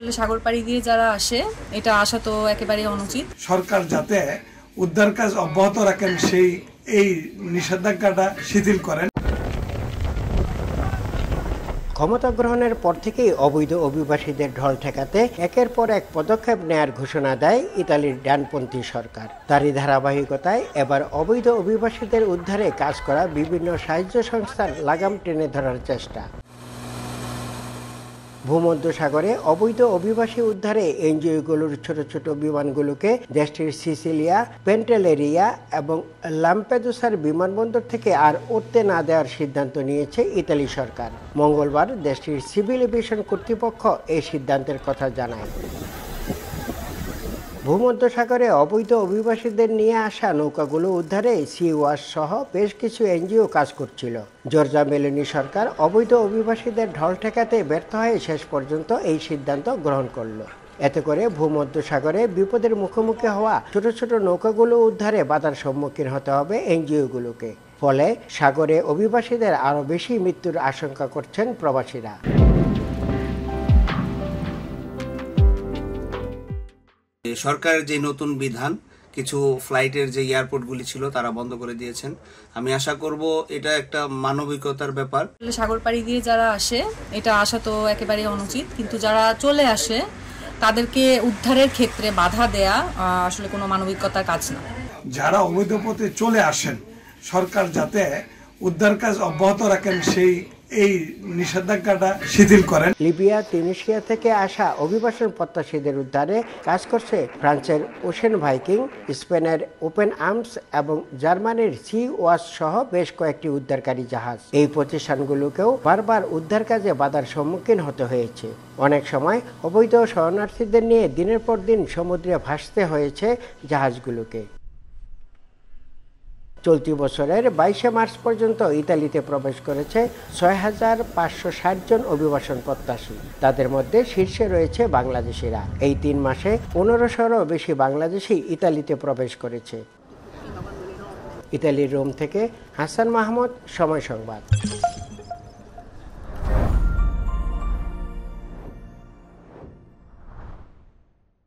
সাগর পাড়ি দিয়ে যারা আসে এটা আসা তো একেবারেই অনুচিত। সরকার যাতে উদ্ধার কাজ অব্যাহত রাখেন এই নিষেধাজ্ঞাটা শিথিল করেন। ক্ষমতা গ্রহণের পর থেকেই অবৈধ অভিবাসীদের ঢল ঠেকাতে একের পর এক পদক্ষেপ নেয়ার ঘোষণা দেয় ইতালির ডানপন্থী সরকার। তারই ধারাবাহিকতায় এবার অবৈধ অভিবাসীদের উদ্ধারে কাজ করা বিভিন্ন সাহায্য সংস্থার লাগাম টেনে ধরার চেষ্টা। ভূমধ্যসাগরে অবৈধ অভিবাসী উদ্ধারে এনজিওগুলোর ছোট ছোট বিমানগুলোকে দেশটির সিসিলিয়া, পেন্টেলেরিয়া এবং লাম্পেদুসার বিমানবন্দর থেকে আর উঠতে না দেওয়ার সিদ্ধান্ত নিয়েছে ইতালি সরকার। মঙ্গলবার দেশটির সিভিল এভিয়েশন কর্তৃপক্ষ এই সিদ্ধান্তের কথা জানায়। ভূমধ্যসাগরে অবৈধ অভিবাসীদের নিয়ে আসা নৌকাগুলো উদ্ধারে সি ওয়াশ সহ বেশ কিছু এনজিও কাজ করছিল। জর্জা মেলোনি সরকার অবৈধ অভিবাসীদের ঢল ঠেকাতে ব্যর্থ হয়ে শেষ পর্যন্ত এই সিদ্ধান্ত গ্রহণ করলো। এতে করে ভূমধ্যসাগরে বিপদের মুখোমুখি হওয়া ছোট ছোট নৌকাগুলো উদ্ধারে বাধার সম্মুখীন হতে হবে এনজিওগুলোকে। ফলে সাগরে অভিবাসীদের আরও বেশি মৃত্যুর আশঙ্কা করছেন প্রবাসীরা। সরকারের যে নতুন বিধান, কিছু ফ্লাইটের যে এয়ারপোর্টগুলি ছিল তারা বন্ধ করে দিয়েছেন। আমি আশা করব এটা একটা মানবিকতার ব্যাপার। সাগর পাড়ি দিয়ে যারা আসে এটা আসা তো একেবারেই অনুচিত, কিন্তু যারা চলে আসে তাদেরকে উদ্ধারের ক্ষেত্রে বাধা দেয়া আসলে কোনো মানবিকতার কাজ না। যারা অবৈধ পথে চলে আসেন সরকার যাতে উদ্ধার কাজ অব্যাহত রাখেন এই নিষেধাজ্ঞাটা শিথিল করেন। লিবিয়া, তিউনিসিয়া থেকে আসা অভিবাসন প্রত্যাশীদের উদ্ধারে কাজ করছে ফ্রান্সের ওশেন ভাইকিং, স্পেনের ওপেন আর্মস এবং জার্মানির সি ওয়াশ সহ বেশ কয়েকটি উদ্ধারকারী জাহাজ। এই প্রতিষ্ঠানগুলোকেও বারবার উদ্ধার কাজে বাধার সম্মুখীন হতে হয়েছে। অনেক সময় অবৈধ শরণার্থীদের নিয়ে দিনের পর দিন সমুদ্রে ভাসতে হয়েছে জাহাজগুলোকে। চলতি বছরের 22শে মার্চ পর্যন্ত ইতালিতে প্রবেশ করেছে 6,560 জন অভিবাসন প্রত্যাশী। তাদের মধ্যে শীর্ষে রয়েছে বাংলাদেশিরা। এই 3 মাসে 1500-রও বেশি বাংলাদেশি ইতালিতে প্রবেশ করেছে। ইতালির রোম থেকে হাসান মাহমুদ, সময় সংবাদ।